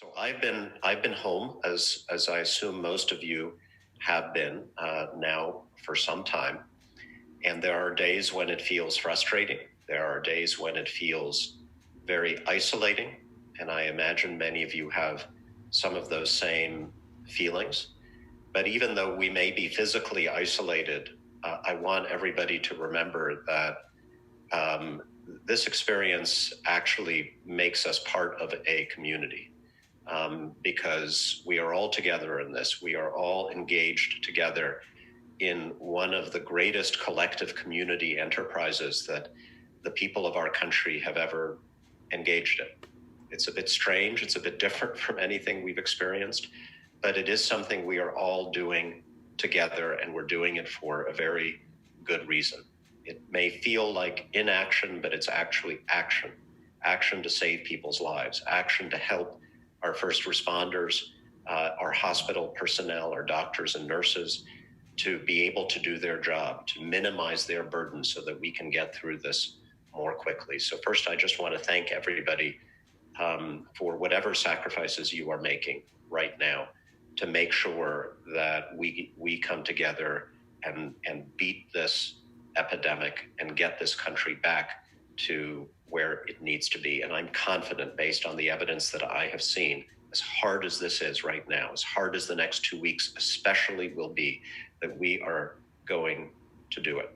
So I've been home as I assume most of you have been now for some time, and there are days when it feels frustrating. There are days when it feels very isolating, and I imagine many of you have some of those same feelings. But even though we may be physically isolated, I want everybody to remember that this experience actually makes us part of a community. Because we are all together in this. We are all engaged together in one of the greatest collective community enterprises that the people of our country have ever engaged in. It's a bit strange. It's a bit different from anything we've experienced, but it is something we are all doing together, and we're doing it for a very good reason. It may feel like inaction, but it's actually action to save people's lives, action to help our first responders, our hospital personnel, our doctors and nurses, to be able to do their job, to minimize their burden so that we can get through this more quickly. So first, I just want to thank everybody for whatever sacrifices you are making right now to make sure that we come together and beat this epidemic and get this country back to where it needs to be. And I'm confident, based on the evidence that I have seen, as hard as this is right now, as hard as the next 2 weeks especially will be, that we are going to do it.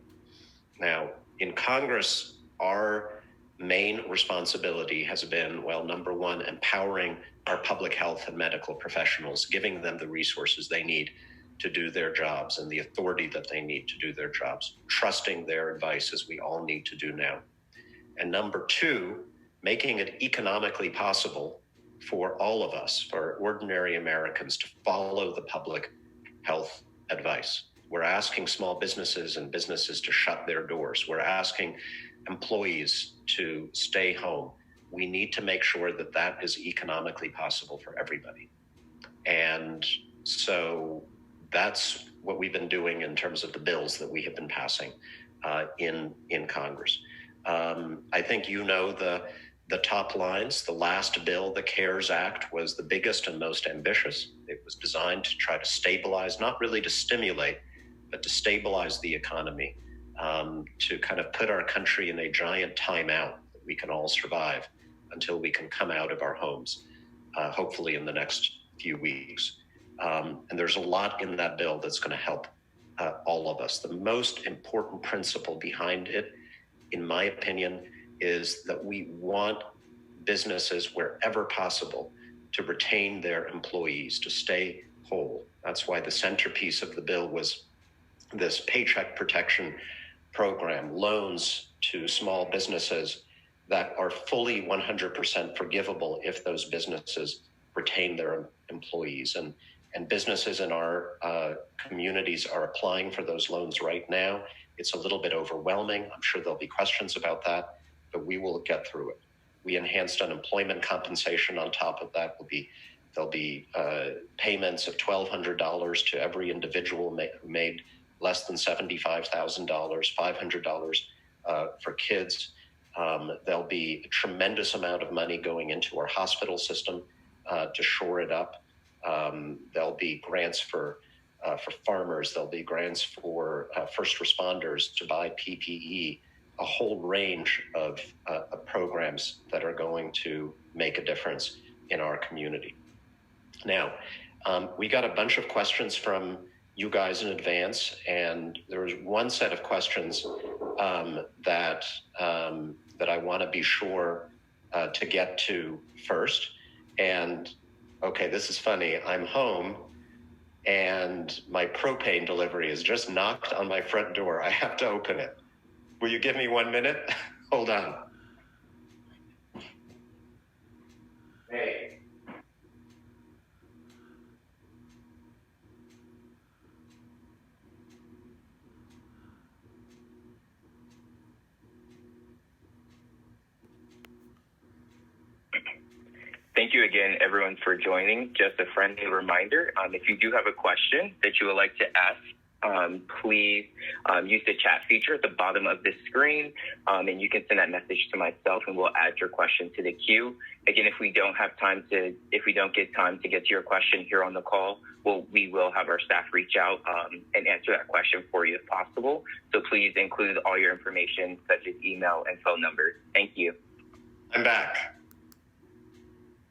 Now, in Congress, our main responsibility has been, well, number one, empowering our public health and medical professionals, giving them the resources they need to do their jobs and the authority that they need to do their jobs, trusting their advice, as we all need to do now. And number two, making it economically possible for all of us, for ordinary Americans, to follow the public health advice. We're asking small businesses and businesses to shut their doors. We're asking employees to stay home. We need to make sure that that is economically possible for everybody. And so that's what we've been doing in terms of the bills that we have been passing in Congress. I think you know the top lines. The last bill, the CARES Act, was the biggest and most ambitious. It was designed to try to stabilize, not really to stimulate, but to stabilize the economy, to kind of put our country in a giant timeout that we can all survive until we can come out of our homes, hopefully in the next few weeks. And there's a lot in that bill that's going to help all of us. The most important principle behind it, in my opinion, is that we want businesses, wherever possible, to retain their employees, to stay whole. That's why the centerpiece of the bill was this paycheck protection program, loans to small businesses that are fully 100% forgivable if those businesses retain their employees. And businesses in our communities are applying for those loans right now. It's a little bit overwhelming. I'm sure there'll be questions about that, but we will get through it. We enhanced unemployment compensation on top of that. There'll be payments of $1,200 to every individual who made less than $75,000, $500 for kids. There'll be a tremendous amount of money going into our hospital system to shore it up. There'll be grants for farmers. There'll be grants for first responders to buy PPE, a whole range of programs that are going to make a difference in our community. Now, we got a bunch of questions from you guys in advance, and there was one set of questions that I want to be sure to get to first. And okay, this is funny. I'm home and my propane delivery has just knocked on my front door. I have to open it. Will you give me 1 minute? Hold on. Hey. Thank you again, everyone, for joining. Just a friendly reminder, if you do have a question that you would like to ask please use the chat feature at the bottom of the screen, and you can send that message to myself, and we'll add your question to the queue. Again, if we don't get time to get to your question here on the call, we will have our staff reach out and answer that question for you if possible. So please include all your information, such as email and phone numbers. Thank you. I'm back.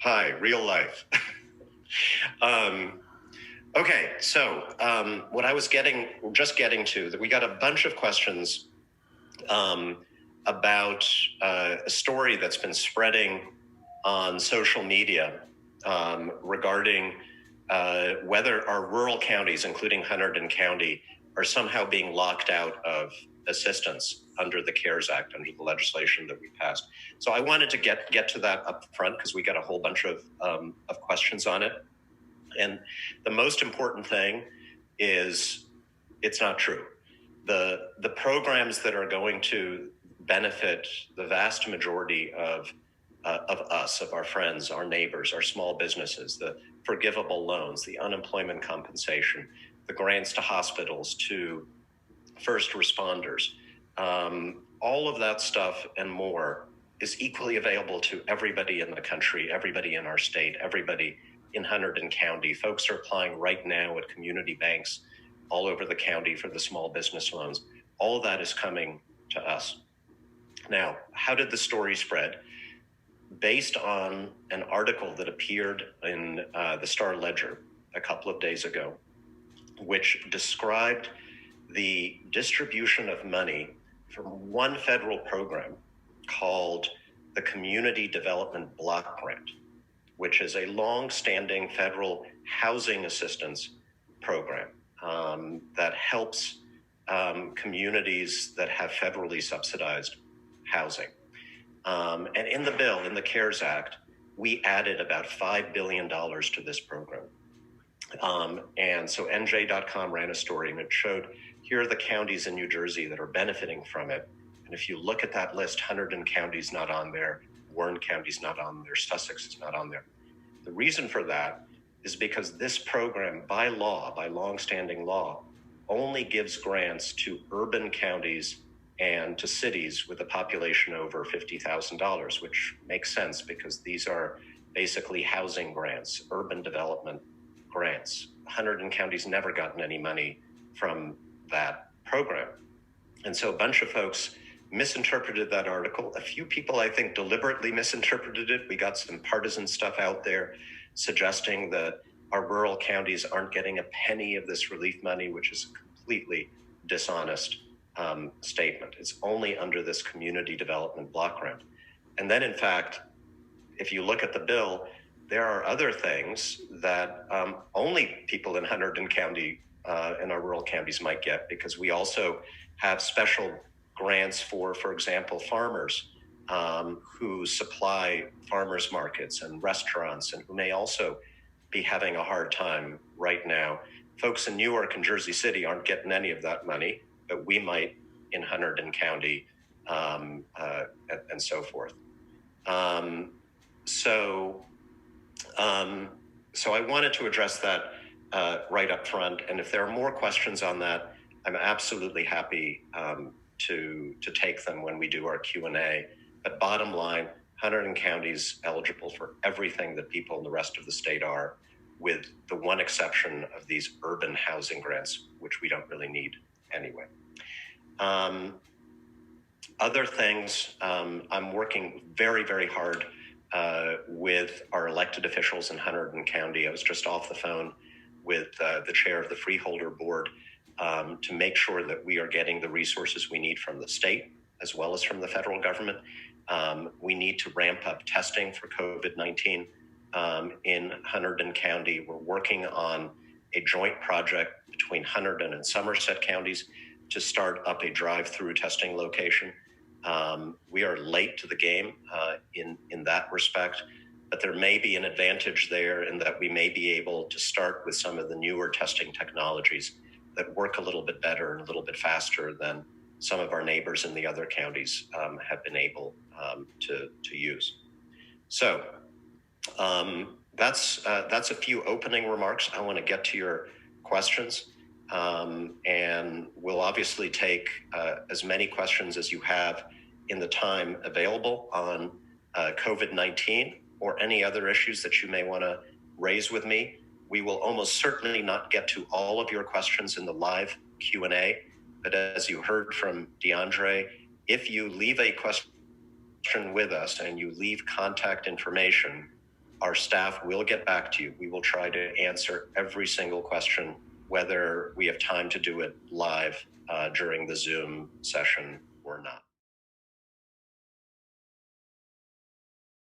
Hi, real life. Okay, so what I was just getting to, that we got a bunch of questions about a story that's been spreading on social media regarding whether our rural counties, including Hunterdon County, are somehow being locked out of assistance under the CARES Act, under the legislation that we passed. So I wanted to get to that up front because we got a whole bunch of questions on it. And the most important thing is it's not true. The programs that are going to benefit the vast majority of us, of our friends, our neighbors, our small businesses, the forgivable loans, the unemployment compensation, the grants to hospitals, to first responders, all of that stuff and more is equally available to everybody in the country, everybody in our state, everybody in Hunterdon County. Folks are applying right now at community banks all over the county for the small business loans. All of that is coming to us. Now, how did the story spread? Based on an article that appeared in the Star Ledger a couple of days ago, which described the distribution of money from one federal program called the Community Development Block Grant, which is a long-standing federal housing assistance program that helps communities that have federally subsidized housing. And in the bill, in the CARES Act, we added about $5 billion to this program. And so NJ.com ran a story and it showed, here are the counties in New Jersey that are benefiting from it. And if you look at that list, Hunterdon County's not on there, Warren County's not on there, Sussex is not on there. The reason for that is because this program, by law, by longstanding law, only gives grants to urban counties and to cities with a population over $50,000, which makes sense because these are basically housing grants, urban development grants. Hunterdon County's never gotten any money from that program. And so a bunch of folks misinterpreted that article. A few people, I think, deliberately misinterpreted it. We got some partisan stuff out there suggesting that our rural counties aren't getting a penny of this relief money, which is a completely dishonest statement. It's only under this community development block grant. And then, in fact, if you look at the bill, there are other things that only people in Hunterdon County and our rural counties might get, because we also have special grants for example, farmers who supply farmers markets and restaurants and who may also be having a hard time right now. Folks in Newark and Jersey City aren't getting any of that money, but we might in Hunterdon County and so forth. So I wanted to address that right up front. And if there are more questions on that, I'm absolutely happy to take them when we do our Q&A. But bottom line, Hunterdon County is eligible for everything that people in the rest of the state are, with the one exception of these urban housing grants, which we don't really need anyway. Other things, I'm working very, very hard with our elected officials in Hunterdon County. I was just off the phone with the chair of the Freeholder Board to make sure that we are getting the resources we need from the state as well as from the federal government. We need to ramp up testing for COVID-19 in Hunterdon County. We're working on a joint project between Hunterdon and Somerset counties to start up a drive-through testing location. We are late to the game in that respect, but there may be an advantage there in that we may be able to start with some of the newer testing technologies that work a little bit better and a little bit faster than some of our neighbors in the other counties have been able to use. So that's a few opening remarks. I want to get to your questions. And we'll obviously take as many questions as you have in the time available on COVID-19 or any other issues that you may want to raise with me. We will almost certainly not get to all of your questions in the live Q&A, but as you heard from DeAndre, if you leave a question with us and you leave contact information, our staff will get back to you. We will try to answer every single question, whether we have time to do it live during the Zoom session or not.